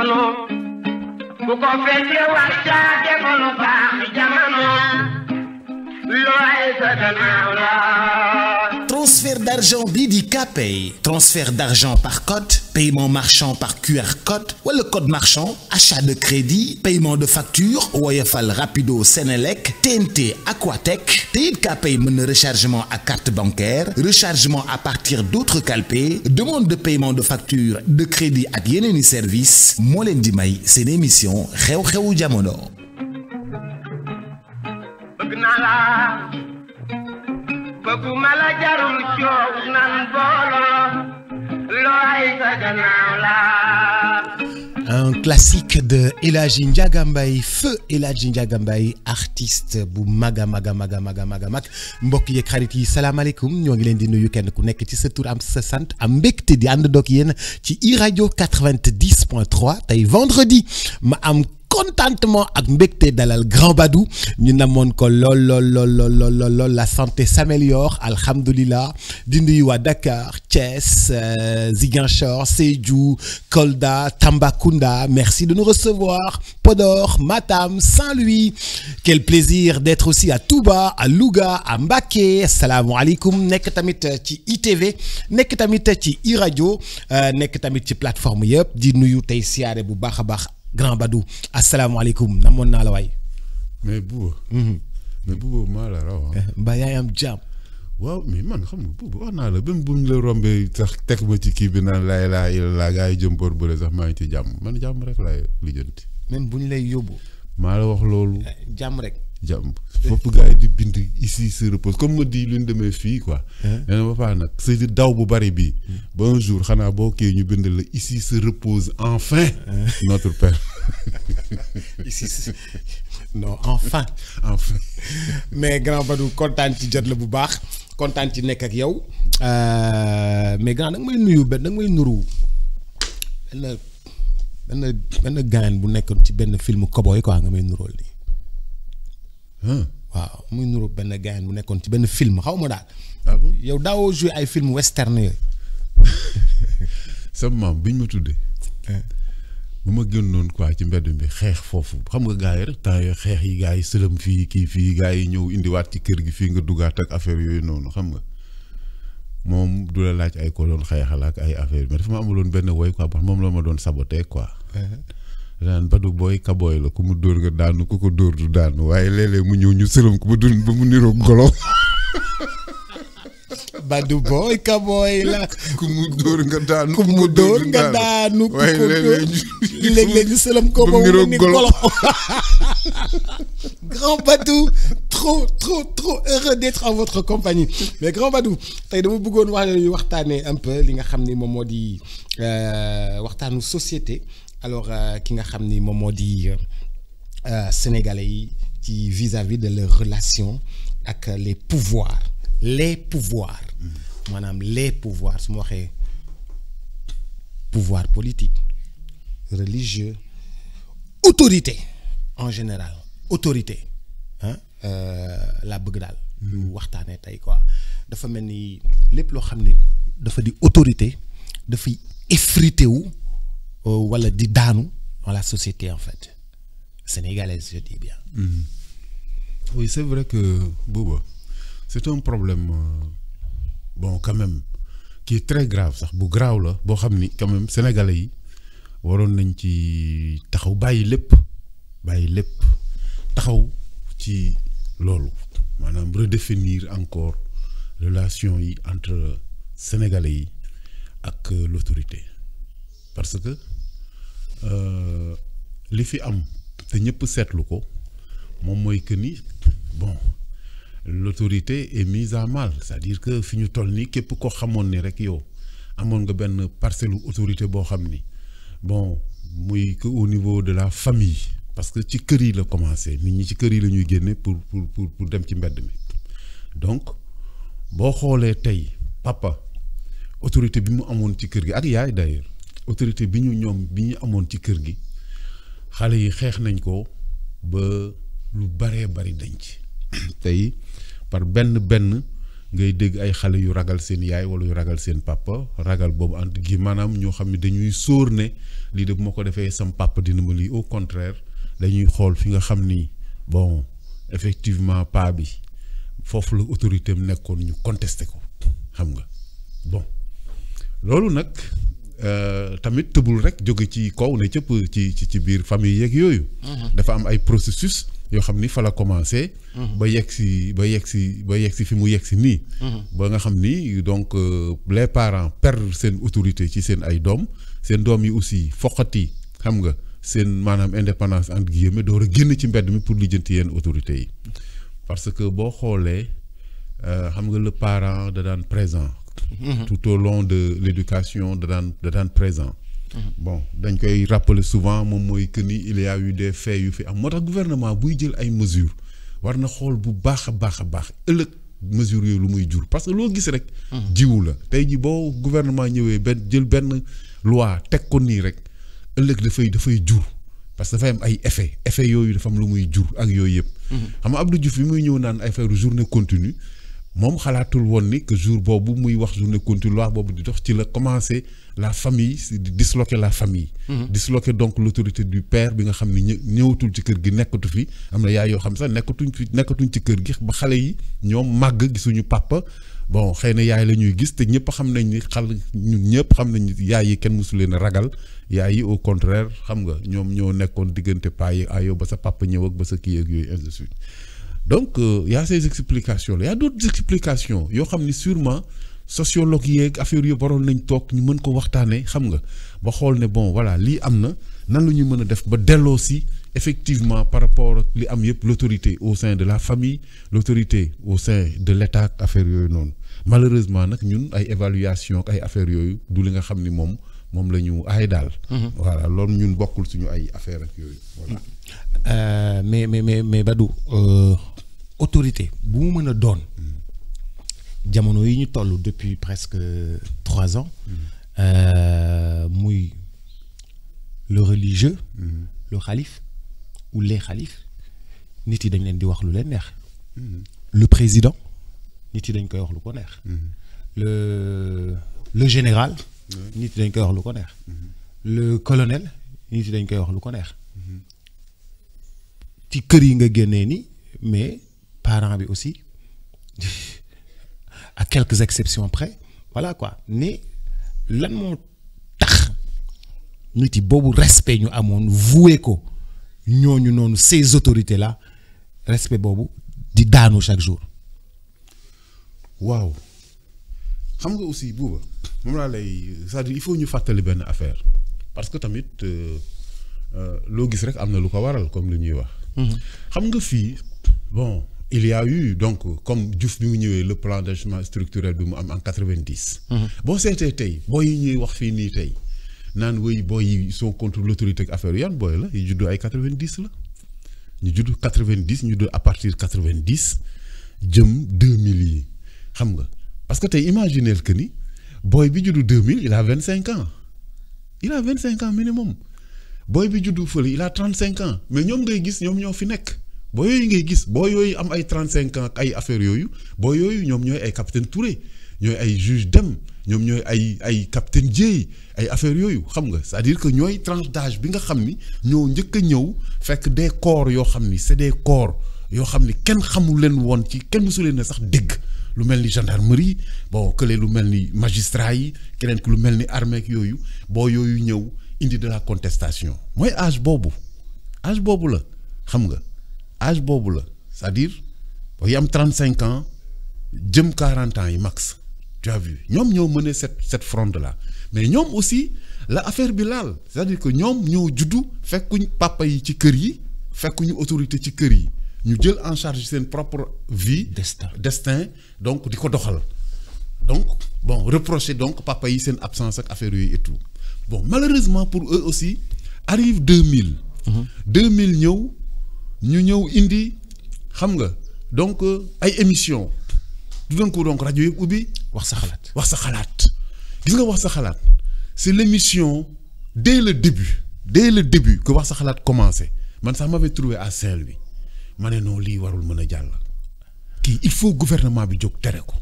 jamono bu ko fekkee war caa defoon baax jamono looy sa gannaaw la. Transfert d'argent bii di Kpay transfert d'argent par code paiement marchand par QR code wala code marchand achat de crédit paiement de facture Woyofal Rapido Senelec TNT Aquatech te it Kpay mën na rechargement à carte bancaire rechargement à partir d'autres calpés demande de paiement de facture de crédit ak yeneeni service moo leen di may seen émission xew-xewu jamono. bëgg naa la bëgguma la jarul coow nan booloo looy sa gannaaw la. Un classique de El Hadji Ndiaga Mbaye feu El Hadji Ndiaga Mbaye artiste bu maga mbokk yeeg xarit yi salaamaaleykum ñoo ngi leen di nuyu kenn ku nekk ci sa tur am sa sant am mbégte di ànd doog yéen ci iRadio 90.3 tey vendredi ma am contentement ak mbégte dalal Grand Badou ñu namoon ko lool la santé s'améliore alhamdulillah di nuyu waa Dakar Thiès Ziguinchor Sédhiou Kolda Tambacounda merci de nous recevoir Podor Matam Saint-Louis quel plaisir d'être aussi à Touba à Louga à Mbacké asalaamaaleykum nekk tamit ci ITV nekk tamit ci iRadio nekk tamit ci plateforme yëpp di nuyu tey siyaare bu baax a baax Grand Badou asalaamaaleykum namoon naa la waay. mais Bouba. mais Bouba maa la raw. mbaa yaa ngi am jàmm. waaw mais man xam nga Bouba wax naa la même bu ñu la rombee sax teg ma ci kii bi naan laay laa gaa yi jëm boor bële sax maa ngi ci jàmm man jàmm rek laay lijjanti. même bu ñu lay yóbbu. maa la wax loolu. jàmm rek. jàmm fopp gaa yi di bind ici se repose comme ma di lu ñu demee fii quoi. nee na ba pare nag c'est di daw bu bari bii. ba un jour xanaa boo kii ñu bind la ici se repose enfin. notre père. ici non enfin. enfin. mais Grand Badou kontaan ci jot la bu baax kontaan ci nekk ak yow mais grand nag may nuyu da nga may nuru benn gaañ bu nekkoon ci benn film cowboy quoi nga may nuróol nii. waaw muy nuru benn gaañ bu nekkoon ci benn film xaw ma daal. ah bon yow daawoo joué ay film western yooyu. sama maam biñ ma tuddee. bu ma génnoon quoi ci mbedd bi xeex foofu xam nga gars yi rek temps yooyu xeex yi gars yi sëlëm fii kii fii gars yi ñëw indiwaat ci kër gi fii nga duggaat ak affaire yooyu noonu xam nga moom du la laaj ay ko doon xeexal ak ay affaire mais dafa ma amuloon benn woy quoi parce que moom la ma doon saboté quoi. daan Badou booy kabooy la ku mu dóor nga daanu ku ko dóor du daanu waaye léeg-léeg mu ñëw ñu sëlëm ko ba dund ba mu niroog golo. Badou booy kabooy la. ku mu dóor nga daanu ku mu dóor nga daanu. waaye léeg-léeg ñu sëlëm ko ba mu niroog golo. Grand Badou trop heureux d'être en votre compagnie mais Grand Badou tey dama bëggoon waxtaanee un peu li nga xam ni moom moo di waxtaanu société. alors ki nga xam ni moom moo di sénégalais yi ci vis-à-vis de leur relation ak les pouvoirs maanaam les pouvoirs su ma waxee pouvoir politique religieux autorité en général autorité laa bëgg daal ñu waxtaanee tey quoi dafa mel ni lépp loo xam ni dafa di autorité dafay effrité wu wala di daanu dans la société en fait sénégalaise je dis bien. Oui c'est vrai que Bouba c'est un problème bon quand même qui est très grave sax bu graaw la boo xam ni quand même sénégalais yi waroon nañ ci taxaw bàyyi lépp taxaw ci loolu maanaam redéfinir encore relation yi entre sénégalais yi ak l'autorité parce que li fi am te ñëpp seetlu ko moom mooy que ni bon l'autorité est mise à mal c'est-à-dire que fi ñu toll nii képp koo xamoon ni rek yow amoon nga benn parcelle autorité boo xam ni bon muy que au niveau de la famille parce que ci kër yi la commencé nit ñi ci kër yi la ñuy génne pour dem ci mbedd mi donc boo xoolee tey papa autorité bi mu amoon ci kër gi ak yaay d'ailleurs autorité bi ñu amoon ci kër gi xale yi xeex nañ ko ba lu baree bari dañ ci tey par benn ngay dégg ay xale yu ragal seen yaay wala yu ragal seen papa ragal boobu entre gi maanaam ñoo xam ne dañuy sóor ne lii de bu ma ko defee sam papa dina ma lii au contraire dañuy xool fi nga xam ni bon effectivement pa bi foofu la autorité am nekkoon ñu contesté ko xam nga bon loolu nag tamit tëbul rek jóge ci kaw ne cëpp ci biir famille yeeg yooyu. dafa am ay processus yoo xam ni fa la commencé. ba yegg si fi mu yegg si nii. ba nga xam ni donc les parents perdent seen autorité ci seen ay doom seen doom yi aussi foqati xam nga seen maanaam indépendance entre guillemets door a génn ci mbedd mi pour lijjanti yenn autorités yi parce que boo xoolee xam nga le parent da daan présent. tout au long de l'éducation da daan présent. bon dañ koy rappeler souvent moom mooy que ni il y a eu des faits yu fi am moo tax gouvernement buy jël ay mesures war na xool bu baax a baax ëllëg mesures yooyu lu muy jur parce que loo gis rek. jiwu la tey ji boo gouvernement ñëwee jël benn loi teg ko nii rek ëllëg dafay jur parce que dafay am ay effet yooyu dafa am lu muy jur ak yooyu yëpp. xam nga Abdou Diouf bi muy ñëw naan ay affaire journée continue moom xalaatul woon ni que jour boobu muy wax journée continue loi boobu di dox ci la commencé la famille di disloquer la famille. disloquer donc l'autorité du père bi nga xam ni ñëwatul ci kër gi nekkatu fi am na yaay yoo xam sax nekkatuñ ci kër gi ba xale yi ñoom màgg gisuñu papa bon xëy na yaay la ñuy gis te ñëpp xam nañ ni ñun ñëpp xam nañ ni yaay yi kenn mosu leen a ragal yaay yi au contraire xam nga ñoom ñoo nekkoon diggante paa yi ayoo ba sa papa ñëw ak ba sa kii ak yooyu ainsi de suite. donc y a ces explications là y a d'autres explications yoo xam ni sûrement sociologue yeeg affaire yu waroon nañ toog ñu mën ko waxtaanee xam nga ba xool ne bon voilà lii am na nan la ñu mën a def ba delloo si effectivement par rapport ak li am yëpp l'autorité au sein de la famille l'autorité au sein de l'État ak affaire yooyu noonu malheureusement nag ñun ay évaluation ak ay affaires yooyu du li nga xam ni moom la ñu aay daal. voilà loolu ñun bokkul suñu ay affaire ak yooyu voilà. mais Badou autorité bu mu mën a doon jamono yi ñu toll depuis presque 3 ans muy le religieux le xalif ou les xalifs nit yi dañ leen di wax lu leen neex le président nit yi dañ koy wax lu ko neex le général nit yi dañ koy wax lu ko neex le colonel nit yi dañ koy wax lu ko neex ci kër yi nga génnee ni mais parent bi aussi à quelques exceptions près voilà quoi ne lan moo tax nit yi boobu respect ñu amoon voué ko ñooñu noonu ces autorités là respect boobu di daanu chaque jour. waaw xam nga aussi buuba moom laa lay c'est-à-dire il faut ñu fàttali benn affaire parce que tamit loo gis rek am na lu ko waral comme li ñuy wax. xam nga fii bon il y a eu donc comme Diouf bi mu ñëwee le plan d'ajustement structurel bi mu am en 90. boo seetee tey booy yi ñuy wax fii nii tey naan wéy booy yi sont contre l'autorité ak affaire yan booy la yu juddoo ay 90 la ñu judd 90 ñu judd à partir 90 jëm 2000 yi xam nga parce que tey imaginez que ni booy bi juddu 2000 il a 25 ans il a 25 ans minimum booy bi juddu fële il a 35 ans mais ñoom ngay gis ñoom ñoo fi nekk. boo yooyu ngay gis boo yooyu am ay 35 ans ak ay affaires yooyu boo yooyu ñoom ñooy ay capitaine Touré ñooy ay juge Dème ñoom ñooy ay capitaine Dièye ay affaires yooyu xam nga c'est-à-dire que ñooy tranche d'âge bi nga xam ni ñoo njëkk a ñëw fekk des corps yoo xam ni c'est des corps yoo xam ni kenn xamul leen woon ci kenn mësu leen ne sax dégg lu mel ni gendarmerie bon kële lu mel ni magistrat yi keneen ku lu mel ni armée ak yooyu boo yooyu ñëw indi de la contestation mooy âge boobu la xam nga. âge boobu la c'est-à-dire booy am 35 ans jëm 40 ans yi max tu as vu ñoom ñoo mené cette fronde là mais ñoom aussi la affaire bi laal c'est-à-dire que ñoom ñoo juddu fekkuñ papa yi ci kër yi fekkuñu autorité ci kër yi ñu jël en charge seen propre vie destin donc di ko doxal donc bon reprocher donc papa yi seen absence ak affaire yooyu et tout bon malheureusement pour eux aussi arrive 2000 2000 ñu ñëw indi xam nga donc ay émission du doon ko donc rajo yëpp ubbi wax sa xalaat gis nga wax sa xalaat c'est l'émission dès le début que wax sa xalaat commencé man sax m'avait trouvé à Saint-Louis ma ne non lii warul mën a jàll kii il faut gouvernement bi jóg tere ko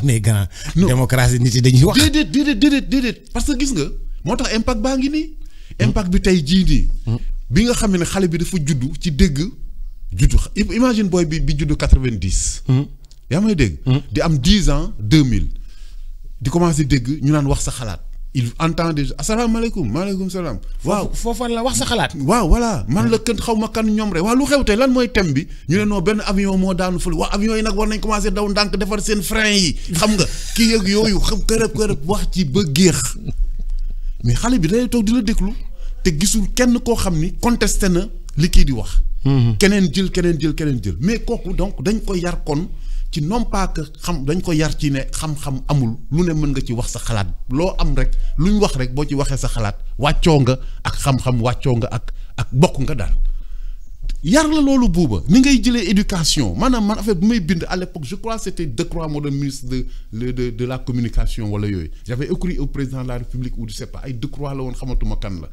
mais grand. démocratie nit yi dañuy wax. déedéet parce que gis nga moo tax impact baa ngi nii. impact bi tey jii nii. bi nga xam ne xale bi dafa juddu ci dégg. imagine booy bi juddu 90. yaa may dégg. di am 10 ans 2000. di commencé dégg ñu naan wax sa xalaat. il entend déjà asalaamaaleykum maaleykum salaam. waaw foofu la wax sa xalaat. waaw voilà man la kën xaw ma kan ñoom rek waaw lu xew tey lan mooy thème bi ñu ne non benn avion moo daanu fële waaw avion yi nag war nañ commencé daw ndànk defar seen frein yi xam nga kii yëg yooyu xam kërëb wax ci ba géex mais xale bi day toog di la déglu te gisul kenn koo xam ni contesté na li kii di wax. keneen jël mais kooku donc dañ ko yar kon. ci non pas que xam dañ ko yar ci ne xam-xam amul lu ne mën nga ci wax sa xalaat loo am rek luñ wax rek boo ci waxee sa xalaat wàccoo nga ak xam-xam wàccoo nga ak bokk nga daal yar la loolu buuba ni ngay jëlee éducation maanaam man affaire bi may bind à l'époque je crois c'était Decroix moo doon ministre de la communication wala yooyu j'avais écrit au président de la République ou je sais pas ay Decroix la woon xamatuma kan la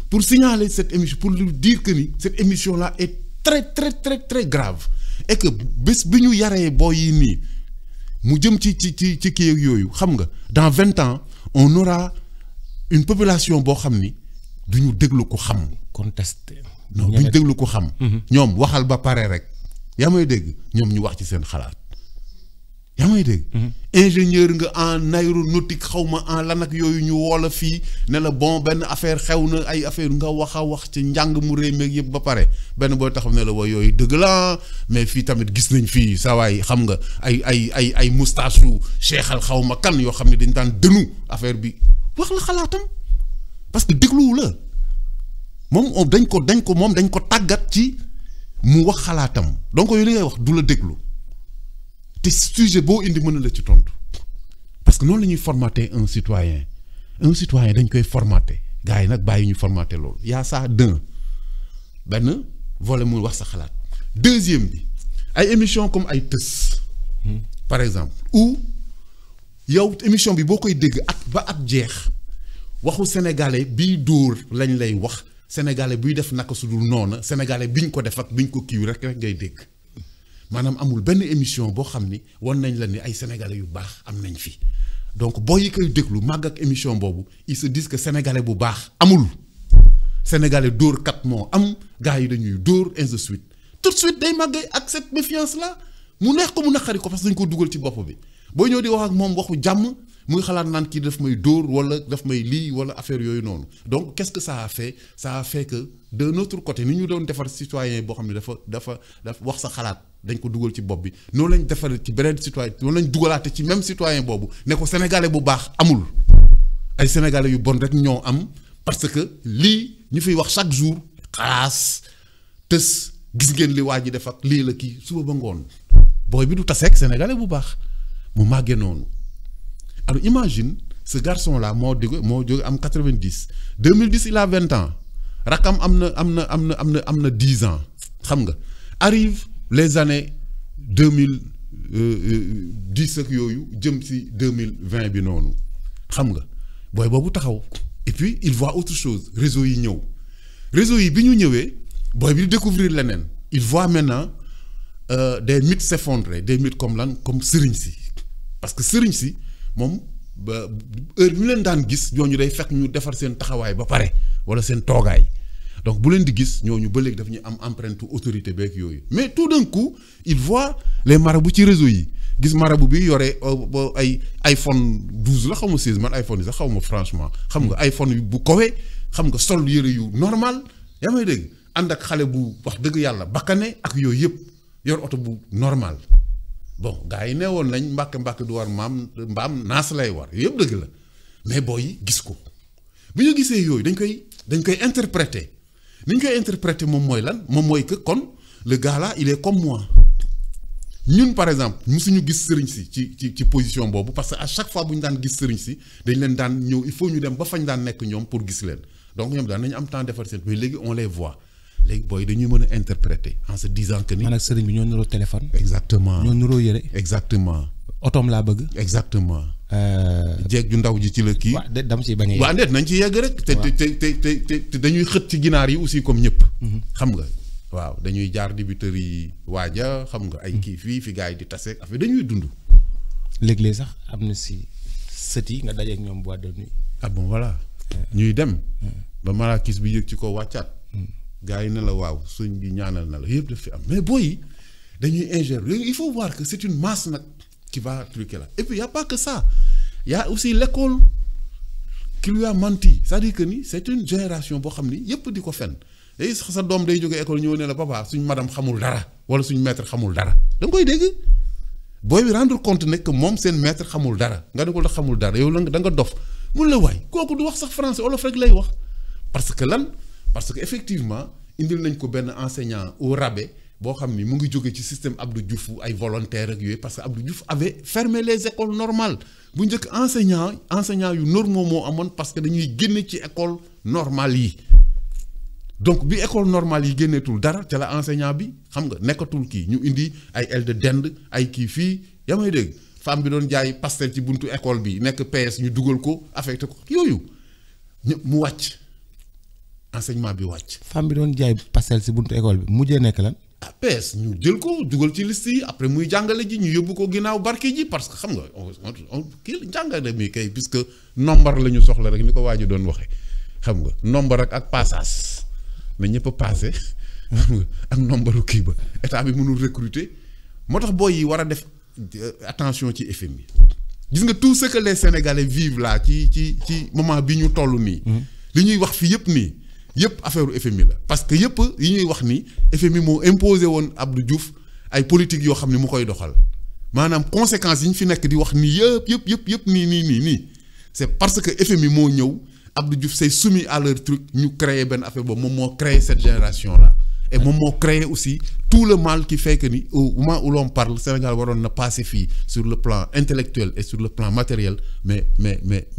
pour signaler cette émission pour lui dire que ni cette émission là est très grave et que bés bi ñu yaree booy yi nii mu jëm ci kii yooyu xam nga dans 20 ans on aura une population boo xam ni du ñu déglu ko xam. contesté. non du ñu déglu ko xam. ñoom waxal ba pare rek. yaa may dégg ñoom ñu wax ci seen xalaat. yaa may dégg. ingénieur nga en aéronautique xaw ma en lan ak yooyu ñu woola fii ne la bon benn affaire xew na ay affaire nga wax ci njàng mu réy meeg yëpp ba pare benn booy taxaw ne la wa yooyu dëgg la mais fii tamit gis nañ fii saa waay xam nga ay moustache yu seexal xaw ma kan yoo xam ne dañ daan dënu affaire bi wax la xalaatam parce que dégluwu la moom dañ ko tàggat ci mu wax xalaatam donc yooyu li ngay wax du la déglu. te sujet boo indi mën na la ci tontu parce que noonu la ñuy formater un citoyen dañ koy formater gars yi nag bàyyi ñu formater loolu y a ça benn volet muy wax sa xalaat deuxième bi ay émission comme ay tës par exemple ou yow émission bi boo koy dégg at jeex waxu sénégalais biy dóor lañ lay wax sénégalais buy def naka su dul noona sénégalais biñ ko def ak biñ ko kiiw rek ngay dégg maanaam amul benn émission boo xam ni wan nañ la ni ay sénégalais yu baax am nañ fi donc boo yi koy déglu màgg ak émission boobu ils se disent que sénégalais bu baax amul sénégalais dóor kat moo am gars yi dañuy dóor ainsi de suite tout de suite day màggee ak cette méfiance là mu neex ko mu naqari ko parce que dañ ko dugal ci bopp bi boo ñëw di wax ak moom waxu jàmm muy xalaat naan kii daf may dóor wala daf may lii wala affaire yooyu noonu donc qu'est-ce que ça a fait que de notre côté ni ñu doon defar citoyen boo xam ne dafa wax sa xalaat dañ ko dugal ci bopp bi noonu lañ defar ci beneen citoyen noonu lañ dugalaate ci même citoyen boobu ne ko sénégalais bu baax amul ay sénégalais yu bon rek ñoo am parce que lii ñu fiy wax chaque jour xalaas tës gis ngeen li waa ji def ak lii la kii suba ba ngoon booy bi du taseeg sénégalais bu baax mu màggee noonu alors imagine ce garçon là moo jóge am 2010 il a 20 ans rakam am na 10 ans xam nga arrive les années 2010 ak yooyu jëm ci 2020 bi noonu xam nga booy boobu taxaw et puis il voit autre chose réseau yi ñëw réseau yi bi ñu ñëwee booy bi di découvrir leneen il voit maintenant des mythes s'effondrer des mythes comme sëriñ si parce que sëriñ si moom ba heure ñu leen daan gis ñooñu day fekk ñu defar seen taxawaay ba pare wala seen toogaay donc bu leen di gis ñooñu ba léegi daf ñu am empreinte autorité beeg yooyu mais tout d'un coup il voit les marabouts ci réseau yi gis marabout bi yore ay iPhone 12 la xaw ma 16 man iPhone yi sax xaw ma franchement xam nga iPhone bu kowee xam nga sol yëre yu normal yaa may dégg ànd ak xale bu wax dëgg yàlla bakkane ak yooyu yëpp yor oto bu normal bon gars yi nee woon nañ mbàkke du war mbaam naas lay war yëpp dëgg la mais booy gis ko bu ñu gisee yooyu dañ koy interpréter ni ñu koy interpréter moom mooy lan moom mooy que kon le gars là il est comme moi ñun par exemple musuñu gis sëriñ si ci position boobu parce que à chaque fois bu ñu daan gis sëriñ si dañ leen daan ñëw il faut ñu dem ba fañ daan nekk ñoom pour gis leen donc ñoom daan nañu am temps defar seen mais léegi on les voit léegi booy dañuy mën a interpréter en se disant que ni. man ak sëriñ bi ñoo nuroo téléphone. exactement ñoo nuroo yëre. exactement. otoom laa bëgg. exactement. jeeg ju ndaw ji ci la kii. waaw de dama ciy bañ a yegg. waaw nañ ci yegg rek. te dañuy xët ci ginaar yi aussi comme ñëpp. xam nga waaw dañuy jaar dibiteurs yi waaja xam nga ay kii fii fi gars yi di tase affaire dañuy dund. léeg-léeg sax am na si sët yi nga dajeeg ñoom boîte de nuit. ah bon voilà ñuy dem ba marakis bi yëg ci ko wàccaat gars yi ne la waaw suñ bi ñaanal na la yëpp daf fi am mais booy yi dañuy ingérer il faut voir que c'est une masse nag qui va truquer là et puis y a pas que ça y a aussi l'école qui lui a menti c'est-à-dire que ni c'est une génération boo xam ni yëpp di ko fen day sa doom day jóge école ñëw ne la papa suñ madame xamul dara wala suñ maître xamul dara da nga koy dégg booy bi rendre compte ne que moom seen maître xamul dara nga ne ko la xamul dara yow da nga dof mun la waay kooku du wax sax français wolof rek lay wax parce que lan parce que effectivement indil nañ ko benn enseignant au rabais boo xam ni mu ngi jóge ci système Abdou Diouf ay volontaires ak yooyu parce que Abdou Diouf avait fermé les écoles normales bu njëkk enseignant yu normaux moo amoon parce que dañuy génne ci école normale yi donc bi école normale yi génneetul dara ca la enseignant bi xam nga nekkatul kii ñu indi ay aile de dinde ay kii fii yaa may dégg femme bi doon jaay pastel ci buntu école bi nekk PS ñu dugal ko affecté ko yooyu mu wàcc enseignement bi wàcc. femme bi doon jaay pastel si buntu école bi mujjee nekk lan. ah PS ñu jël ko dugal ci liste yi après muy jàngale ji ñu yóbbu ko ginnaaw barke ji parce que xam nga kii jàngale mi kay puisque nombre la ñu soxla rek ni ko waa ji doon waxee xam nga nombre ak passage na ñëpp a passé xam nga ak nombre kii ba état bi mënul recruter moo tax booy yi war a def attention ci FMI gis nga tout ce que les Sénégalais vivent là ci moment bi ñu toll nii. li ñuy wax fii yëpp nii. yëpp affaire FMI la parce que yëpp yi ñuy wax ni FMI moo imposé woon Abdou Diouf ay politique yoo xam ne mu koy doxal maanaam conséquences yi ñu fi nekk di wax nii yëpp nii c'est parce que FMI moo ñëw Abdou Diouf s'est soumis à leur truc ñu créer benn affaire boobu moom moo créé cette génération là et moom moo créé aussi tout le mal qui fait que ni au moment où l'on parle Sénégal waroon na passer fii sur le plan intellectuel et sur le plan matériel mais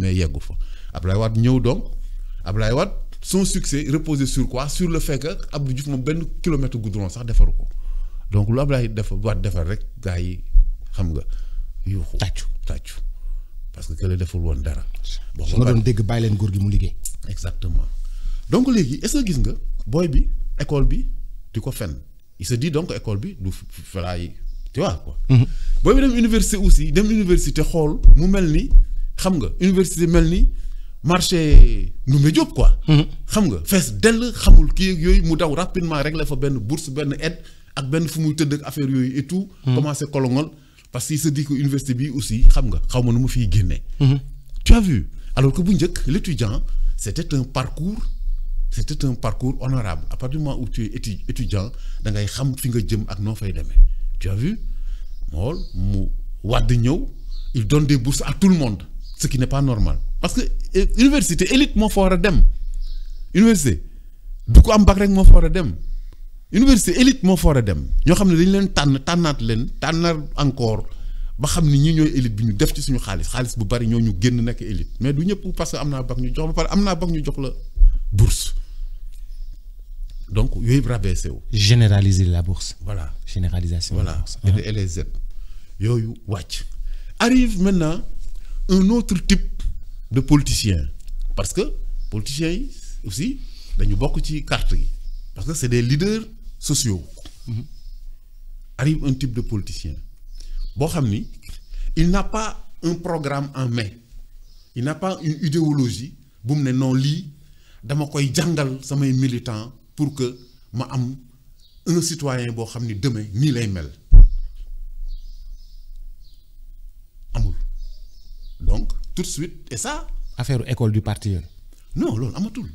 yeggu fa Abdoulaye Wade ñëw donc Abdoulaye Wade son succès reposait sur quoi sur le fait que Abdou Diouf moom benn kilomètre goudron sax defaru ko donc lu Abdoulaye defar rek gars yi xam nga yuuxu tàccu parce que kële deful woon dara. bon nga doon dégg bàyyi leen góor gi mu liggéey. exactement donc léegi est-ce que gis nga booy bi école bi di ko fen il se dit donc école bi du falaay tu vois quoi. booy bi dem université aussi dem université xool mu mel ni xam nga université mel ni. marché Ndoumbé Diop quoi. xam nga fees dell xamul kii ak yooyu mu daw rapidement rek la fa benn bourse benn aide ak benn fu muy tëdd ak affaire yooyu et tout. commencé kolongol parce qu'il se dit que université bi aussi xam nga xaw ma nu mu fiy génnee. tu as vu alors que bu njëkk l'étudiant c'était un parcours honorable à partir du moment où tu es étudiant da ngay xam fi nga jëm ak noo fay demee. tu as vu mool mu wàdd ñëw il donne des bourses à tout le monde ce qui n'est pas normal. parce que université élite moo fa war a dem université du ko am bac rek moo fa war a dem université élite moo fa war a dem ñoo xam ne dañu leen tànnaat leen tànnaat encore ba xam ni ñi ñooy élite bi ñu def ci suñu xaalis bu bari ñoo ñu génn nekk élite mais du ñëpp parce que am naa bac ñu jox ba pare am naa bac ñu jox la bourse donc yooyu rabaissé wu. généraliser la bourse. voilà généralisation. voilà et les aides yooyu wàcc. arrive maintenant un autre type de politiciens parce que politiciens yi aussi dañu bokk ci carte gi parce que c'est des leaders sociaux. arrive un type de politicien boo xam ni il n'a pas un programme en main il n'a pas une idéologie bu mu ne non lii dama koy jàngal samay militants pour que ma am un citoyen boo xam ni demain nii lay mel amul donc tout de suite et ça. affaire école du parti yooyu. non loolu amatul.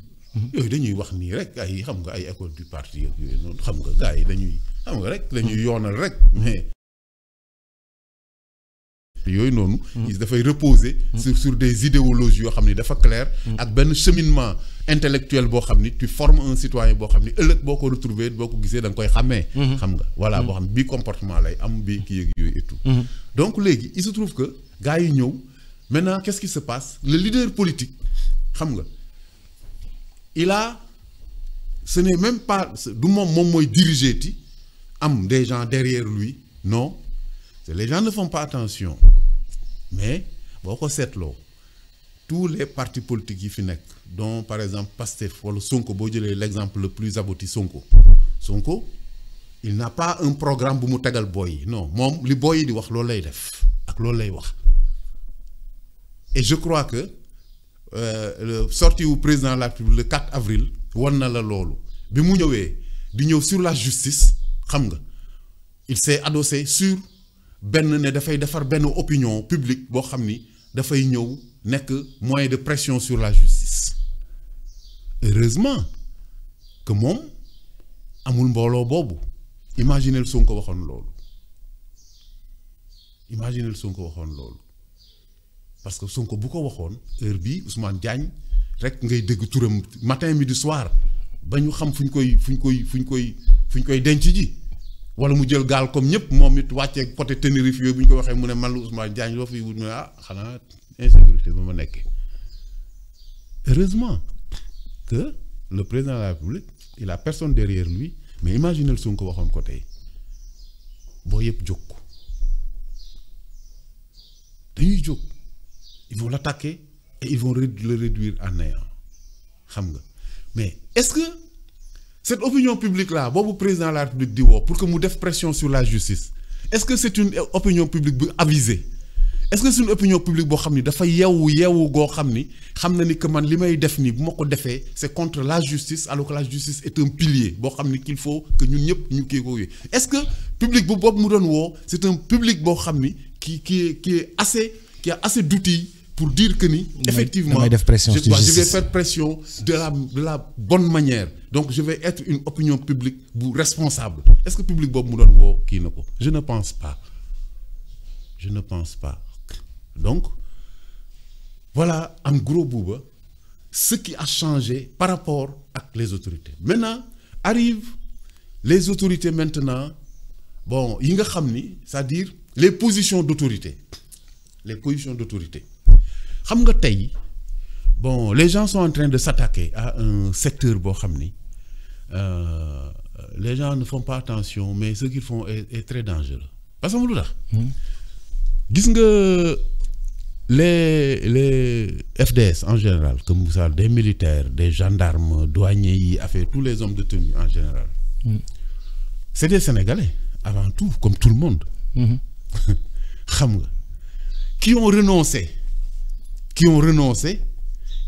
yooyu dañuy wax nii rek ay xam nga ay école du parti yooyu noonu xam nga gars yi dañuy xam nga rek dañuy yoonal rek mais. yooyu noonu. dafay reposer. sur des idéologies yoo xam ni dafa clair. ak benn cheminement intellectuel boo xam ni tu formes un citoyen boo xam ni ëllëg boo ko retrouver boo ko gisee da nga koy xàmmee. xam nga voilà boo xam ne bii comportement lay am bii kii ak yooyu et tout. donc léegi il se trouve que gars yi ñëw maintenant qu'est-ce qui se passe le leader politique xam nga ce n'est même pas du moom mooy diriger ti am des gens derrière lui non. les gens ne font pas attention mais boo ko seetloo tous les partis politiques yi fi nekk dont par exemple Pastef wala Sonko boo jëlee l'exemple le plus abouti Sonko il n'a pas un programme bu mu tegal booy yi non moom li booy yi di wax loolu lay def ak loolu lay wax et je crois que le sortie wu président de la République le 4 avril wan na la loolu bi mu ñëwee di ñëw sur la justice xam nga il s'est adossé sur benn ne dafay defar benn opinion publique boo xam ni dafay ñëw nekk moyen de pression sur la justice heureusement que moom amul mbooloo boobu imaginez Sonko waxoon loolu imaginez Sonko waxoon loolu parce que Sonko bu ko waxoon heure bii Ousmane Diagne rek ngay dégg turam matin midi soir ba ñu xam fu ñu koy denc ji wala mu jël gaal comme ñëpp moom it wàccee côté Tenerife yooyu bu ñu ko waxee mu ne man la Ousmane Diagne loo fi wut ne xanaa insécurité ba ma nekkee heureusement que le président de la République il a personne derrière lui mais imaginez Sonko waxoon ko tey boo yëpp jóg dañuy jóg ils vont l'attaquer et ils vont le réduire à néant xam nga mais est-ce que cette opinion publique là boobu président de la République di woo pour que mu def pression sur la justice est-ce que c'est une opinion publique bu avisée est-ce que c'est une opinion publique boo xam ni dafa yeewu goo xam ni xam na ni que man li may def nii bu ma ko defee c'est contre la justice alors que la justice est un pilier boo xam ni qu'il faut que ñun ñëpp ñu kii ko yooyu est-ce que public bu boobu mu doon woo c'est un public boo xam ni qui a assez d'outils pour dire que ni effectivement def pression je vais faire pression de la bonne manière donc je vais être une opinion publique bu responsable est-ce que public boobu mu doon woo kii na ko je ne pense pas donc voilà en gros Bouba ce qui a changé par rapport ak les autorités maintenant arrivent les autorités maintenant bon yi nga xam ni c'est-à-dire les positions d'autorité xam nga tey bon les gens sont en train de s'attaquer à un secteur boo xam ni les gens ne font pas attention mais ce qu'ils font est très dangereux parce que lu tax gis nga les FDS en général comme ça des militaires des gendarmes douaniers yi affaire tous les hommes de tenue en général c'est des Sénégalais avant tout comme tout le monde xam nga qui ont renoncé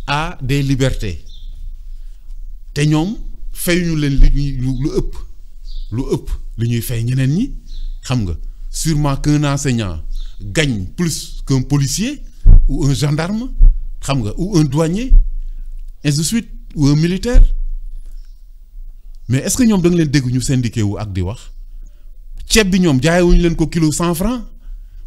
à des libertés te ñoom fayuñu leen lu ëpp lu ñuy fay ñeneen ñi xam nga sûrement qu'un enseignant gagne plus qu'un policier ou un gendarme xam nga ou un douanier ainsi de suite ou un militaire mais est-ce que ñoom da nga leen dégg ñu syndiqué wu ak di wax ceeb bi ñoom jaayewuñu leen ko kilo 100 francs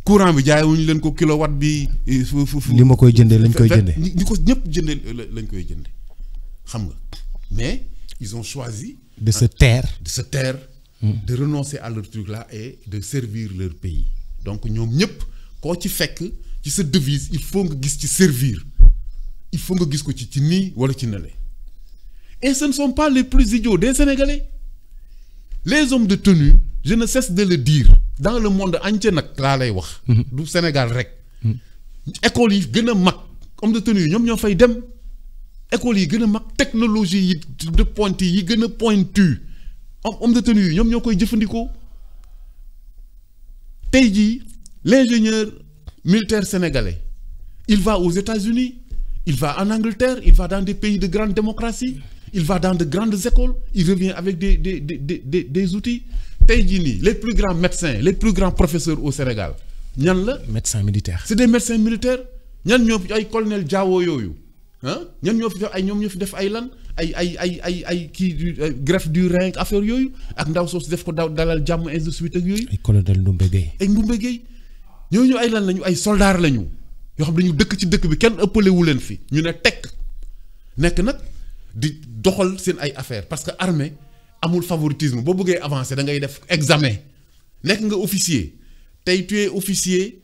courant bi jaayewuñu leen ko kilowatt bi li ma koy jëndee lañ koy jëndee ñi ko ñëpp jëndee lañ koy jëndee xam nga mais ils ont choisi de se taire de renoncer à leur truc là et de servir leur pays donc ñoom ñëpp koo ci fekk ci sa devise il faut nga gis ci servir il faut nga gis ko ci nii wala ci nale et ce ne sont pas les plus idiots des Sénégalais les hommes de tenue je ne cesse de le dire dans le monde entier nag laa lay wax du Sénégal rek écoles yi gën a mag hommes de tenue yi ñoom ñoo fay dem écoles yi gën a mag technologie yi de pointe yi gën a pointu hommes de tenue yi ñoom ñoo koy jëfandikoo tey jii l'ingénieur militaire sénégalais il va aux États-Unis il va en Angleterre il va dans des pays de grande démocratie il va dans de grandes écoles il revient avec des outils tey jii nii les plus grands médecins les plus grands professeurs au Sénégal ñan la médecins militaires c'est des médecins militaires ñan ñoo fi ay colonel Diawo yooyu ñan ñoo fi def ay ñoom ñoo fi def ay lan ay kii greffe du rein affaire yooyu ak ndaw soosu def ko dalal jàmm ainsi de suite ak yooyu ay colonel Ndoumbe Gueye ñooñu ay lan lañu ay soldats lañu yoo xam dañu dëkk ci dëkk bi kenn ëppalewu leen fi ñu ne tekk nekk nag di doxal seen ay affaires parce que armée amul favoritisme boo bëggee avancer da ngay def examen nekk nga officier tey tu es officier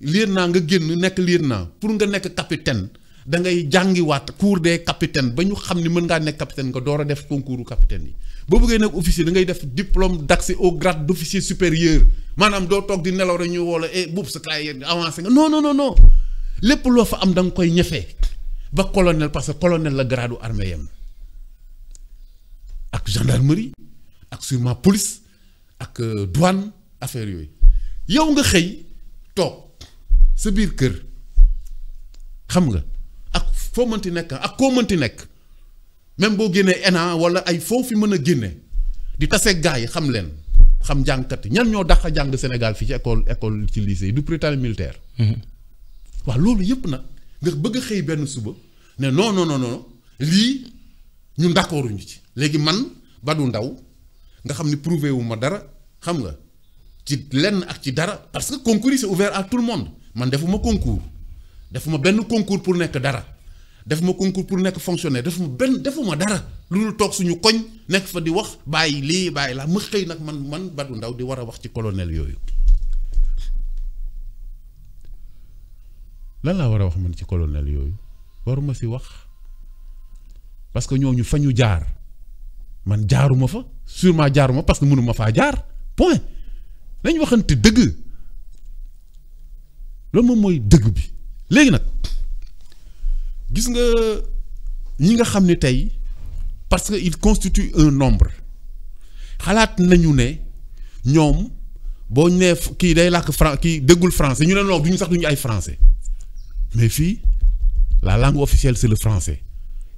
lieutenant nga génn nekk lieutenant pour nga nekk capitaine da ngay jàngiwaat cours des capitaines ba ñu xam ni mën ngaa nekk capitaine nga door a def concours capitaine yi boo bëggee nekk officier da ngay def diplôme d'accès au grade d'officier supérieur maanaam doo toog di nelaw rek ñu woola buub sa carrière avancé nga non lépp loo fa am da nga koy ñefee ba colonel parce que colonel la gradu armée yam ak gendarmerie ak sûrement police ak douane affaire yooyu yow nga xëy toog sa biir kër xam nga ak foo mënti nekk ak koo mënti nekk même boo génnee ENA wala ay foo fi mën a génne di tase gars yi xam leen xam jàngkat yi ñan ñoo dàq jàng Sénégal fii ci école ci lycée yi du Prytanée militaire. waaw loolu yëpp nag nga bëgg a xëy benn suba ne non lii ñun d'accord ñu ci léegi man Badou Ndao nga xam ni prouvé wu ma dara xam nga ci lenn ak ci dara parce que concours yi c'est ouvert à tout le monde man defuma concours defuma benn concours pour nekk dara defuma concours pour nekk fonctionnaire defuma dara lu dul toog suñu koñ nekk fa di wax bàyyi lii bàyyi laa ma xëy nag man Badou Ndao di war a wax ci colonel yooyu lan laa war a wax man ci colonel yooyu waruma si wax parce que ñooñu fa ñu jaar man jaaruma fa sûrement jaaruma parce que mënuma faa jaar point dañ waxante dëgg loolu moom mooy dëgg bi léegi nag gis nga ñi nga xam ne tey parce que il constitue un nombre xalaat nañu ne ñoom boo nee kii day làkk kii déggul français ñu ne non duñu sax duñu ay français mais fii la langue officielle c'est le français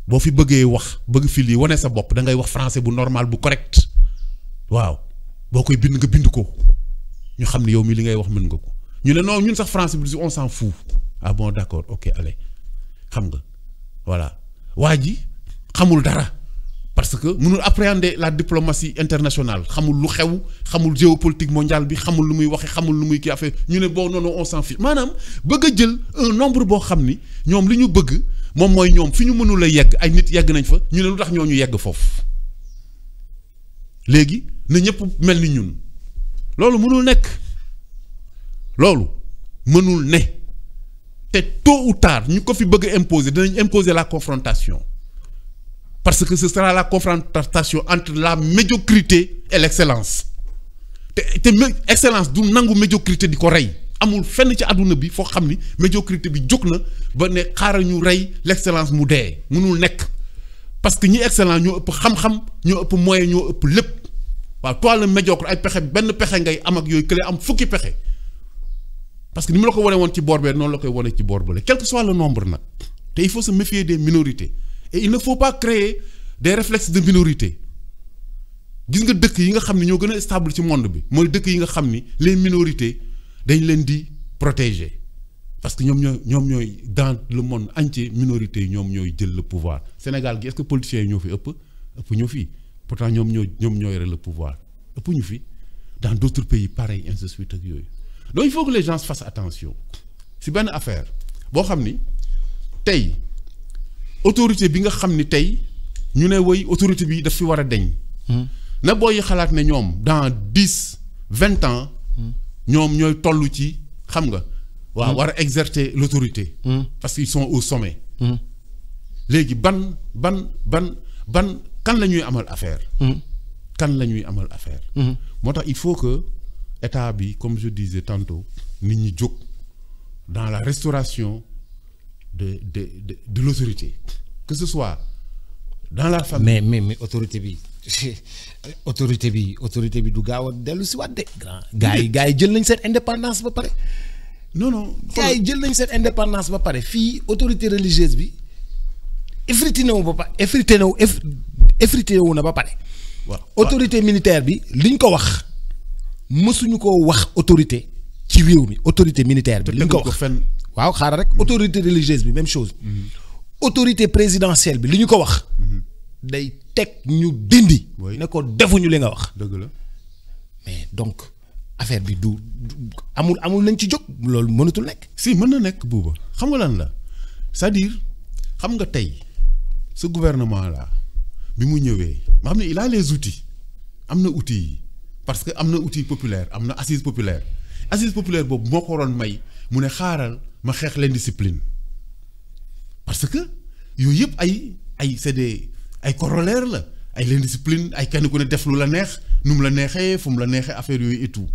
boo fi bëggee wax bëgg fi lii wane sa bopp da ngay wax français bu normal bu correct waaw boo koy bind nga bind ko ñu xam ne yow mi li ngay wax mën nga ko ñu ne non ñun sax français bi on s'en fout ah bon d'accord ok allez xam nga voilà waa ji xamul dara parce que mënul appréhender la diplomatie internationale xamul lu xew xamul géopolitique mondiale bi xamul lu muy waxe xamul lu muy kii affaire ñu ne bon non on s'en fiche maanaam bëgg a jël un nombre boo xam ni ñoom li ñu bëgg moom mooy ñoom fi ñu mënul a yegg ay nit yegg nañ fa ñu ne lu tax ñooñu yegg foofu léegi na ñëpp mel ni ñun loolu mënul nekk loolu mënul ne te tôt ou tard ñu ko fi bëgg a imposer dinañ imposer la confrontation parce que ce sera la confrontation entre la médiocrité et l'excellence te excellence du nangu médiocrité di ko rey amul fenn ci àdduna bi foo xam ni médiocrité bi jóg na ba ne xaaral ñu rey l'excellence mu dee mënul nekk parce que ñi excellent ñoo ëpp xam-xam ñoo ëpp moyen ñoo ëpp lépp waaw toi le médiocre ay pexe benn pexe ngay am ak yooyu kële am fukki pexe parce que ni mu la ko wane woon ci boor bee noonu la koy wane ci boor bële quel que soit le nombre nag te il faut se méfier des minorités et il ne faut pas créer des réflexes de minorité gis nga dëkk yi nga xam ne ñoo gën a stable ci monde bi mooy dëkk yi nga xam ni les minorités dañ leen di protéger parce que ñoom ñooy dans le monde entier minorités yi ñoom ñooy jël le pouvoir Sénégal gi est-ce que politiciens yi ñoo fi ëpp ñu fi pourtant ñoom ñoo yore le pouvoir ëpp ñu fi dans d'autres pays pareil ainsi de suite ak yooyu donc il faut que les gens fassent attention si benn affaire boo xam ni tey autorité bi nga xam ni tey ñu ne woy autorité bi daf fi war a deñ na booy xalaat ne ñoom dans 10-20 ans ñoom ñooy toll ci xam nga waaw war a exercer l'autorité parce qu'ils sont au sommet léegi ban kan la ñuy amal affaire moo tax il faut que état bi comme je disais tantôt nit ñi jóg dans la restauration de l'autorité que ce soit dans la famille mais autorité bi du gaaw a dellu si waat de gars yi jël nañ seen indépendance ba pare non gars yi jël nañ seen indépendance ba pare fii autorité religieuse bi effrité wu na ba pare waaw autorité militaire bi liñ ko wax mësuñu ko wax autorité ci réew mi autorité militaire bi liñ ko wax waaw xaaral rek autorité religieuse bi même chose autorité présidentielle bi li ñu ko wax day teg ñu dindi ne ko defuñu li nga wax dëgg la mais donc affaire bi du amul nañ ci jóg loolu mënatul nekk si mën na nekk buuba xam nga lan la c'est-à-dire xam nga tey ce gouvernement là bi mu ñëwee ma xam ne il a les outils am na outils yi parce que am na outil populaire am na assise populaire boobu moo ko waroon may mu ne xaaral ma xeex l'indiscipline parce que yooyu yëpp ay c'est des ay corollaire la ay l'indiscipline ay kenn ku ne def lu la neex nu mu la neexee fu mu la neexee affaire yooyu et tout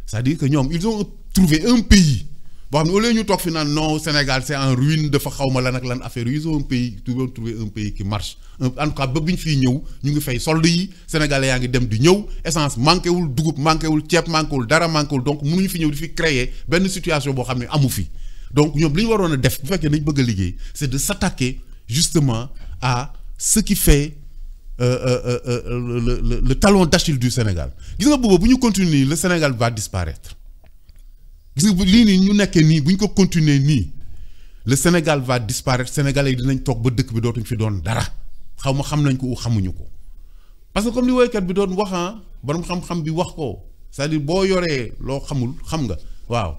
c'est-à-dire que ñoom ils ont trouvé un pays boo xam ne au lieu ñu toog fi naan non Sénégal c'est en ruine dafa xawma lan ak lan affaire yi ils ont un pays trouver un pays qui marche en tout cas ba bi ñu fiy ñëw ñu ngi fay solde yi sénégalais yaa ngi dem di ñëw essence manqué wul dugub manqué wul ceeb manqué wul dara manqué wul donc mënuñu fi ñëw di fi créer benn situation boo xam ne amu fi donc ñoom li ñu waroon a def bu fekkee dañ bëgg a liggéey c'est de s'attaquer justement à ce qui fait le talon d'Achille du Sénégal gis nga booba bu ñu continuer le Sénégal va disparaître gis nga lii nii ñu nekkee nii bu ñu ko continuer nii le Sénégal va disparaître sénégalais yi dinañ toog ba dëkk bi dootuñ fi doon dara xaw ma xam nañ ko ou xamuñu ko parce que comme li woykat bi doon wax borom xam-xam bi wax ko c'est-à-dire boo yoree loo xamul xam nga waaw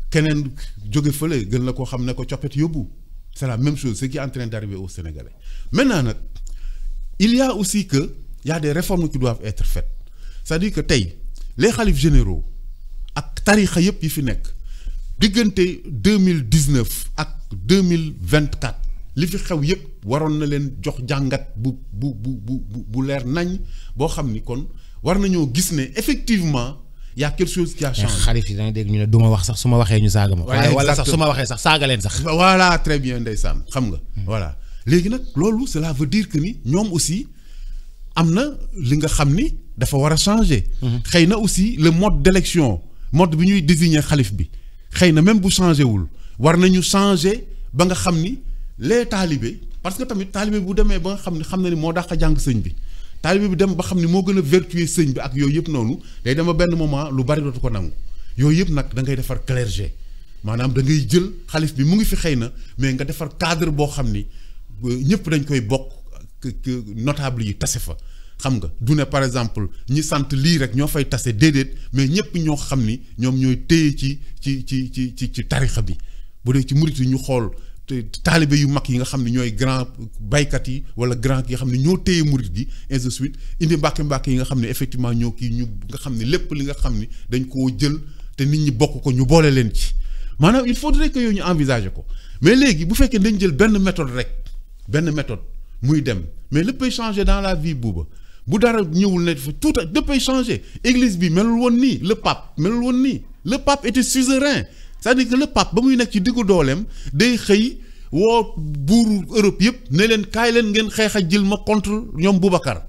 keneen jóge fële gën la koo xam ne ko coppet yóbbu c'est la même chose ce qui est en train d'arriver aux Sénégalais maintenant nag il y a aussi que il y a des réformes qui doivent être faites c'est-à-dire que tey les khalifes généraux ak tarixa yëpp yi fi nekk diggante 2019 ak 2024 li fi xew yëpp waroon na leen jox jàngat bu leer nañ boo xam ni kon war nañoo gis ne effectivement y a quelque chose qui a changé. xalif yi da nga dégg ñu ne du ma wax sax su ma waxee ñu saaga ma. waaye wala sax su ma waxee sax saaga leen sax. voilà très bien ndeysaan xam nga. voilà léegi nag loolu cela veut dire que ni ñoom aussi am na li nga xam ni dafa war a changer. xëy na aussi le mode d'élection mode bi ñuy désigner xalif bi xëy na même bu changé wul war nañu changer ba nga xam ni les talibés parce que tamit talibé bu demee ba nga xam na ni moo dàq jàng sëñ bi. taalibe bi dem ba xam ni moo gën a vertueux sëñ bi ak yooyu yëpp noonu day dem ba benn moment lu bari dootu ko nangu yooyu yëpp nag da ngay defar clergé maanaam da ngay jël xalif bi mu ngi fi xëy na mais nga defar cadre boo xam ni ñëpp dañ koy bokk notable yi tase fa xam nga du ne par exemple ñi sant lii rek ñoo fay tase déedéet mais ñëpp ñoo xam ni ñoom ñooy téye ci tarixa bi bu dee ci murit yi ñu xool taalibe yu mag yi nga xam ne ñooy grand baykat yi wala grand yi nga xam ne ñoo téye murit gi ainsi de suite indi mbàkke yi nga xam ne effectivement ñoo kii ñu nga xam ne lépp li nga xam ni dañ koo jël te nit ñi bokk ko ñu boole leen ci maanaam il faudrait que yooyu ñu envisager ko mais léegi bu fekkee dañ jël benn méthode muy dem mais léppay changer dans la vie buuba bu dara ñëwul ne fa tout léppay changer église bi melul woon nii le pape melul woon nii le pape était suzerain c'est-à-dire que le pape ba muy nekk ci diggu dooleem day xëy woo buuru Europe yëpp ne leen kaay leen ngeen xeex a jël ma contre ñoom Boubacar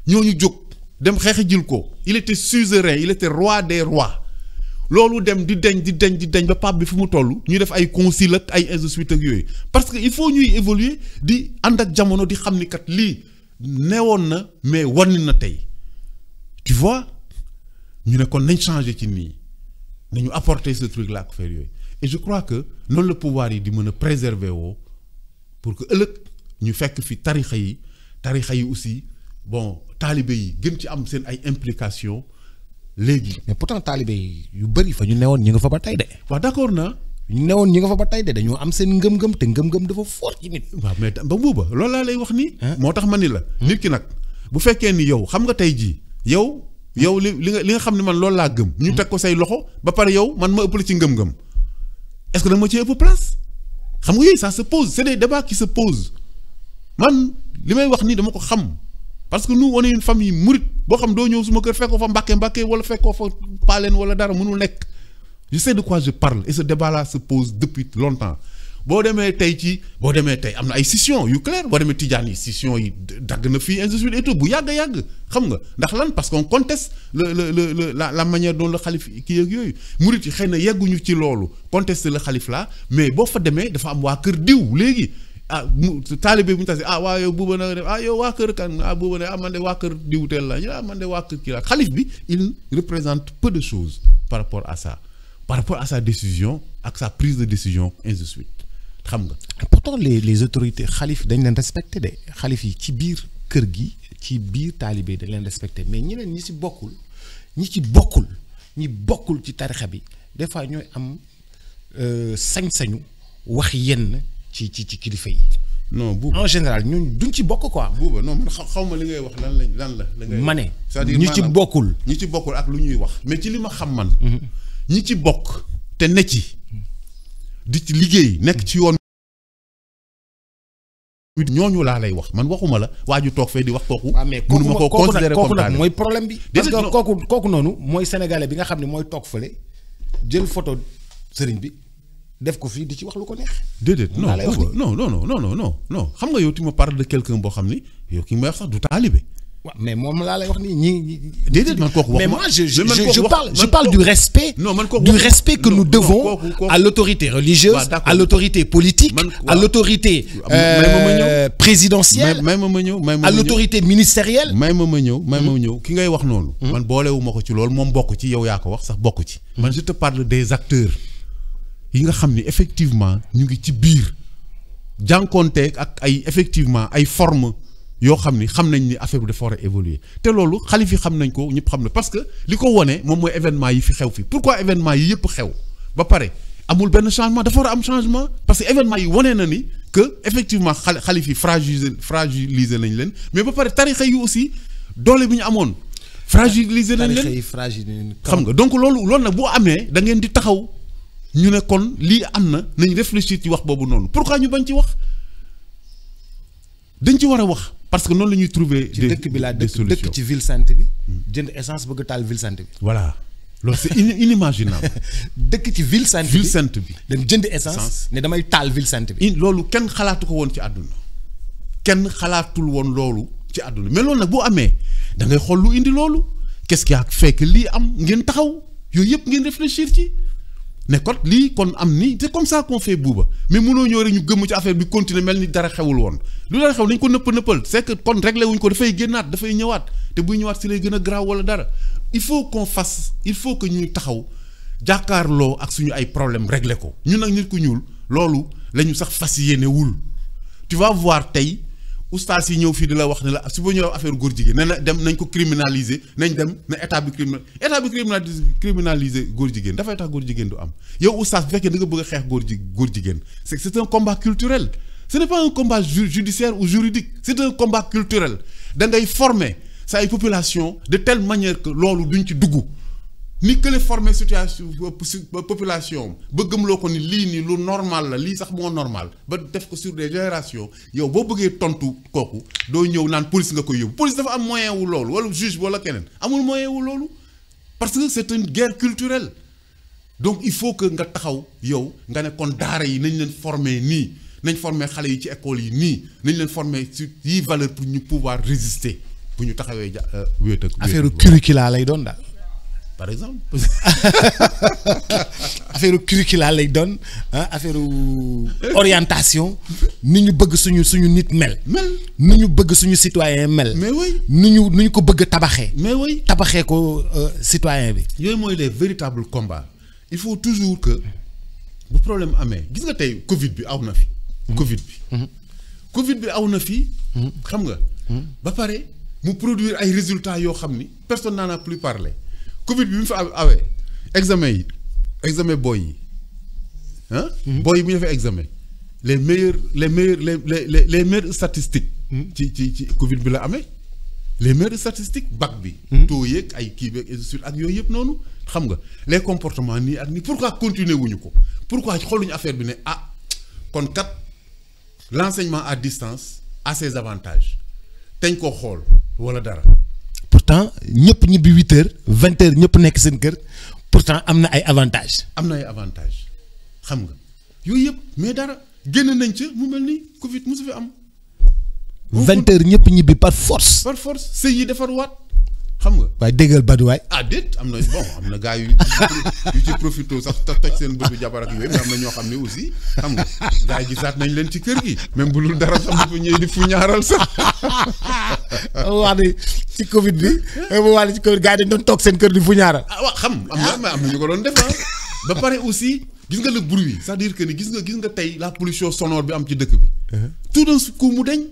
ñooñu jóg dem xeex a jël ko il était suzerain il était roi des rois loolu dem di deñ ba pape bi fu mu toll ñuy def ay concile ak ay ainsi de suite ak yooyu parce que il faut ñuy évoluer di ànd ak jamono di xam ni kat lii newoon na mais wan na tey tu vois ñu ne kon nañ changer ci nii. nañu apporter ce truc là ak faire yooyu et je crois que noonu la pouvoir yi di mën a préserver woo pour que ëllëg ñu fekk fi tarixa yi aussi bon taalibe yi gën ci am seen ay implications léegi. mais pourtant taalibe yi yu bëri fa ñu newoon ñi nga fa ba tey de. waaw d'accord naa. ñu newoon ñi nga fa ba tey de dañoo am seen ngëm-ngëm te ngëm-ngëm dafa fort ci nit. waaw mais ba booba loolu laa lay wax nii. moo tax ma ni la. nit ki nag bu fekkee ni yow xam nga tey jii yow li nga xam ne man loolu laa gëm. ñu teg ko say loxo ba pare yow man ma ëppale ci ngëm-ngëm est-ce que da ma ci ëpp place xam nga yooyu ça se pose c'est des débats qui se posent man li may wax nii dama ko xam parce que nous on est une famille mouride boo xam doo ñëw suma kër fekkoo fa mbàkke wala fekkoo fa paaleen wala dara mënul nekk je sais de quoi je parle et ce débat là se pose depuis longtemps boo demee tey am na ay scission yu clair boo demee Tijaan yi scission yi dagg na fii ainsi de suite et tout bu yàgg xam nga ndax lan parce qu'on conteste la manière dont le xalif kii ak yooyu murit yi xëy na yegguñu ci loolu conteste le xalif là mais boo fa demee dafa am waa kër diw léegi taalibe bu ñu tase waa yow buuba na def yow waa kër kan buuba ne man de waa kër diw teel la ñu man de waa kër kii la xalif bi il représente peu de choses par rapport à sa décision ak sa prise de décision ainsi de suite xam nga. pourtant les autorités xalif dañ leen respecté de xalif yi ci biir kër gi ci biir taalibe dañ leen respecté mais ñeneen ñi bokkul ci tarixa bi des fois ñooy am sañ-sañu wax yenn ci kilifa yi. non buuba en général ñun duñ ci bokk quoi. buuba non man xaw ma li ngay wax lan la. ma ne c'est-à-dire ñi ci bokkul. ñi ci bokkul ak lu ñuy wax mais ci li ma xam man. ñi ci bokk te ne ci. di ci liggéey nekk ci yoon ñooñu laa lay wax man waxuma la waa ju toog fee di wax kooku. waaw mais mënuma koo considérer kooku comme nag mooy problème bi. parce que kooku noonu mooy sénégalais bi nga xam ne mooy toog fële jël photo sëriñ bi def ko fii di ci wax lu ko neex. déedéet non non xam nga yow tu me parles de quelqu'un boo xam ni yow ki may wax sax du taalibe. waaw mais moom laa lay wax nii ñi. déedéet man kooku mais moi je parle du respect. non man kooku du respect que nous devons à l'autorité religieuse, à l'autorité politique, à l'autorité présidentielle, à l'autorité ministérielle. may ma ñëw ki ngay wax noonu. man boolewuma ko ci loolu moom bokk ci yow yaa ko wax sax bokk ci. man je te parle des acteurs yi nga xam ni effectivement ñu ngi ci biir jànkoonteeg ak ay effectivement ay formes. yoo xam ni xam nañ ni affaire bi dafa war a évoluer te loolu xalif yi xam nañ ko ñëpp xam na parce que li ko wone moom mooy événement yi fi xew fi pourquoi événement yi yëpp xew ba pare amul benn changement dafa war a am changement parce que événement yi wone na ni que effectivement xalif yi fragiliser nañ leen mais ba pare tarixa yi aussi doole bi ñu amoon fragiliser nañ leen xam nga donc loolu nag boo amee da ngeen di taxaw ñu ne kon lii am na nañ réfléchir ci wax boobu noonu pourquoi ñu bañ ci wax dañ ci war a wax parce que noonu la ñuy trouver ci dëkk bi laa dëkk ci ville sainte bi jënd essence bëgg taal ville sainte bi. voilà loolu c'est inimaginable. dëkk ci ville sainte bi dem jënd essence ne damay taal ville sainte bi. loolu kenn xalaatu ko woon ci àdduna kenn xalaatul woon loolu ci àdduna mais loolu nag boo amee da ngay xool lu indi loolu qu'est-ce qui a fait que lii am ngeen taxaw yooyu yëpp ngeen réfléchir ci. ne kon lii kon am ni c'est comme ça qu'on fait buuba mais mënoo ñëw rek ñu gëmm ci affaire bi continuer mel ni dara xewul woon lu dara xew nañ ko nëppal c'est que kon réglé wuñ ko dafay génnaat dafay ñëwaat te buy ñëwaat si lay gën a graaw wala dara il faut que ñuy taxaw jàkkaarloo ak suñu ay problème réglé ko ñun nag nit ku ñuul loolu la ñu sax fas yéene wul tu vas voir tey oustaz yi ñëw fii di la wax ne la su ba ñëw affaire góor jigéen ne na dem nañ ko criminaliser nañ dem na état bi criminaliser góor jigéen dafay tax góor jigéen du am yow oustaz bu fekkee da nga bëgg a xeex góor jigéen c'est un combat culturel ce n'est pas un combat judiciaire ou juridique c'est un combat culturel da ngay former sa ay population de telle manière que loolu duñ ci dugg ni que les former situation population ba gëmloo ko ni lii nii lu normal la lii sax moo normal ba def ko sur des générations yow boo bëggee tontu kooku doo ñëw naan police nga koy yóbbu police dafa am moyen wu loolu wala juge wala keneen amul moyen wu loolu parce que c'est une guerre culturelle donc il faut que nga taxaw yow nga ne kon daara yi nañ leen former nii nañ former xale yi ci école yi nii nañ leen former sur yii valeur pour ñu pouvoir résister bu ñu taxawee wéet ak affaire curricula lay doon daal. par exemple. affaire curricula lay doon affaire orientation ni ñu bëgg suñu nit mel. ni ñu bëgg suñu citoyen mel. mais oui ni ñu ko bëgg tabaxee. mais oui tabaxee ko citoyen bi. yooyu mooy les véritables combats il faut toujours que bu problème amee gis nga tey Covid bi aw na fi. Covid bi aw na fi. xam nga. ba pare mu produire ay résultats yoo xam ni personne n'en a plus parlé. Covid bi mu fa awee examen boy yi boy yi bu ñu defee examen les meilleures statistiques ci Covid bi la amee les meilleures statistiques bac bi taux yeeg ay kii beeg et suite ak yooyu yëpp noonu xam nga les comportements nii ak nii pourquoi continuer wuñu ko pourquoi xooluñu affaire bi ne kon kat l'enseignement à distance a ses avantages teñ ko xool wala dara. pourtant ñëpp ñibbi 8h 20h ñëpp nekk seen kër pourtant am na ay avantages. xam nga yooyu yëpp mais dara génn nañ ca mu mel ni Covid mosu fi am. 20h ñëpp ñibbi par force. sëy yi defar waat xam nga. waaye déggal Badou waay. déet am na gars yu ci profité sax toj seen bëtu jabar ak yooyu mais am na ñoo xam ne aussi xam nga gars yi gisaat nañ leen ci kër gi même bu dul dara sax bu ñëwee di fu ñaaral sax. wax ni ci Covid bi bu wax ni ci Covid gars yi dañ doon toog seen kër di fu ñaaral. waaw am na ñu ko doon def ba pare aussi gis nga le bruit c'est-à-dire que ni gis nga tey la pollution sonore bi am ci dëkk bi. tout d'un coup mu deñ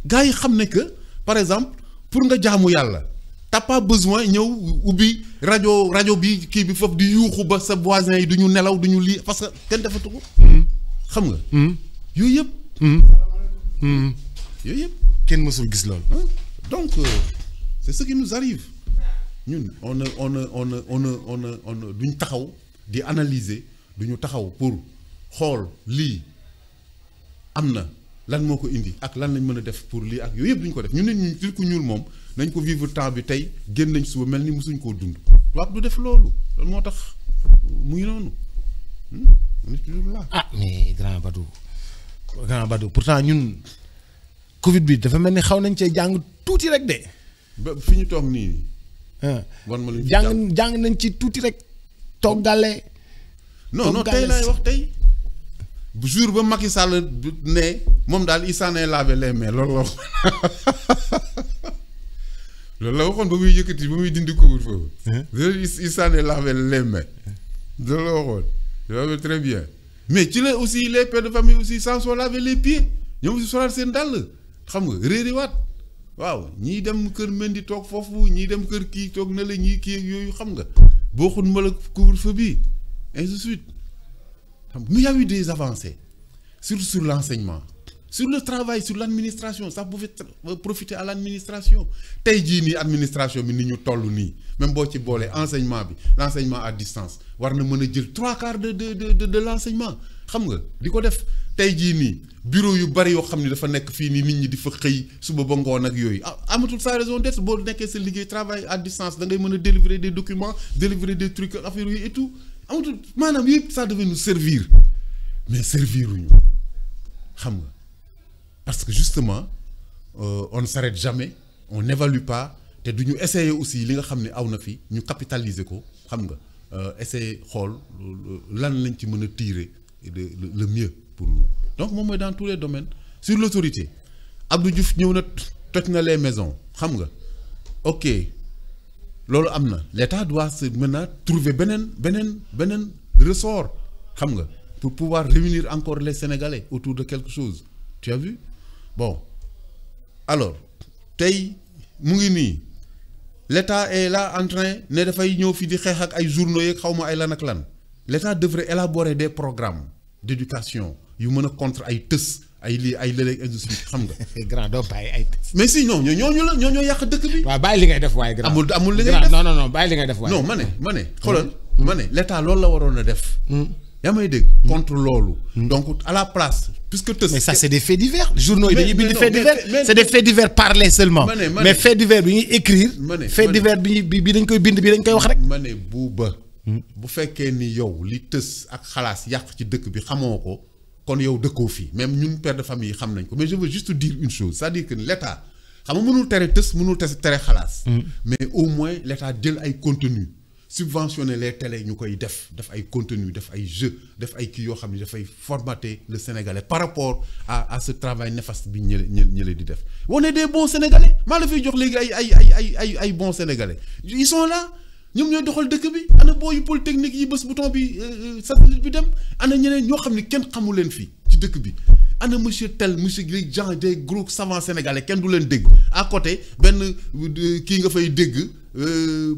gars yi xam ne que par exemple pour nga jaamu yàlla t'as pas besoin ñëw ubbi rajo bi kii bi foofu di yuuxu ba sa voisin yi du ñu nelaw du ñu lii parce que kenn defatu ko. xam nga. yooyu yëpp. kenn mësul gis loolu. donc c'est ce qui nous arrive ñun on duñ taxaw di analyser duñu taxaw pour xool lii am na lan moo ko indi ak lan lañ mën a def pour lii ak yooyu yëpp duñ ko def ñun nit ku ñuul moom nañ ko vivre temps bi tey génn nañ suba mel ni mosuñ koo dund. tubaab du def loolu moo tax mu ngi noonu. toujours là. ah mais grand Badou pourtant ñun Covid bi dafa mel ni xaw nañ cee jàng tuuti rek de. ba fi ñu toog nii. wan ma lu ñu jàng nañ ci tuuti rek toggale. non tey laay wax tey. jour ba Macky Sall ne moom daal il s'en est lavé les mains loolu la waxoon loolu la waxoon ba muy yëkkati ba muy dindi couvre-feu. il s'en est lavé les mains. loolu la waxoon. loolu très bien mais ci la aussi les pères de famille aussi s'en sont lavé les pieds ñoom aussi solaat seen dàll xam nga réeriwaat waaw ñii dem kër Mendy toog foofu ñii dem kër kii toog na la ñii kii ak yooyu xam nga boo xun ma la couvre-feu bi ainsi de suite. Mais il y a eu des avancées sur l'enseignement, sur le travail, sur l'administration. Ça pouvait profiter à l'administration. Tey jii nii administration bi ni ñu toll nii même boo ci boolee enseignement bi l'enseignement à distance war na mën a jël 3/4 de l'enseignement xam nga di ko def tey jii nii bureau yu bari yoo xam ne dafa nekk fii nii nit ñi di fa xëy suba ba ngoon ak yooyu amatul sa raison d'être boo nekkee sa liggéey travail à distance da ngay mën a délivrer des documents délivrer des trucs affaires yooyu et tout. amatul maanaam yëpp ça devait nous servir mais servir uñu xam nga parce que justement on ne s'arrête jamais on n'évalue pas te du ñu essayer aussi li nga xam ne aw na fi ñu capitaliser ko xam nga essayer xool lan lañ ci mën a tirer le mieux pour nous donc moom mooy dans tous les domaines sur l'autorité Abdou Diouf ñëw na toj na les maisons xam nga ok loolu am na l'État doit se maintenant trouver beneen ressort xam nga pour pouvoir réunir encore les Sénégalais autour de quelque chose tu as vu bon alors tey mu ngi nii l'État est là en train ne dafay ñëw fii di xeex ak ay journaux yeeg xaw ma ay lan ak lan l'État devrait élaborer des programmes d'éducation yu mën a contre ay tës ay lii ay lëleeg industrie xam nga. grand doo bàyyi ay tës. mais si non ñoo yàq dëkk bi. waaw bàyyi li ngay def waaye grand. amul li ngay def non bàyyi li ngay def waaye. non ma ne xoolal ma ne l'État loolu la waroon a def. yaa may dégg. contre loolu. donc à la place. puisque tës. mais ça c'est des faits divers. journaux yi dañuy bind faits divers c'est des faits divers parlés seulement. mais faits divers bi ñuy écrire. faits divers bi dañ koy bind bi dañ koy wax rek. ma ne buuba. bu fekkee ni yow li tës ak xalaas yàq ci dëkk bi xamoo ko kon yow dëkkoo fii même ñun père de famille yi xam nañ ko mais je veux juste dire une chose c'est-à-dire que l'État xam nga mënul tere tës mënul tere xalaas. mais au moins l'État jël ay contenu subventionner les télés ñu koy def ay contenu def ay jeux def ay kii yoo xam ne dafay formater le Sénégalais par rapport à ce travail néfaste bi ñële di def. on est des bons Sénégalais maa la fiy jox léegi ay bons Sénégalais ils sont là. ñoom ñooy doxal dëkk bi ana booyu polytechnique yi bés bouton bi satellite bi dem ana ñeneen ñoo xam ne kenn xamu leen fii ci dëkk bi ana monsieur tel monsieur les gens des gros savants sénégalais kenn du leen dégg à côté benn kii nga fay dégg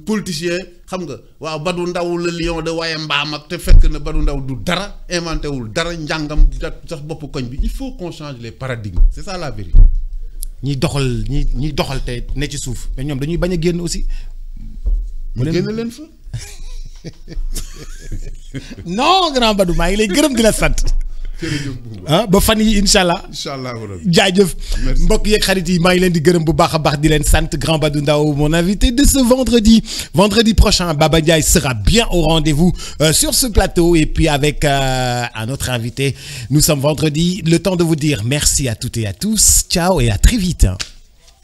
politicien xam nga waaw Badou Ndaw le lion de waaye mbaam ak te fekk na Badou Ndaw du dara inventé wul dara njàngam sax boppu koñ bi il faut qu'on change les paradigmes c'est ça la vérité. ñiy doxal te ne ci suuf mais ñoom dañuy bañ a génn aussi. mu génn leen fa. non grand Badou maa ngi lay gërëm di la sant. ba fan yi incha allah. jaajëf mbokk yeeg xarit yi maa ngi leen di gërëm bu baax a baax di leen sant grand Badou Ndao mon invité de ce vendredi prochain Baba Ndiaye sera bien au rendez-vous sur ce plateau et puis avec un autre invité nous sommes vendredi le temps de vous dire merci à toutes et à tous ciao et à très vite.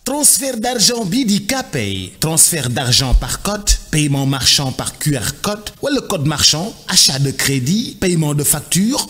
Transfert d'argent bii di Kpay transfert d'argent par code paiement marchand par QR code wala code marchand achat de crédit paiement de facture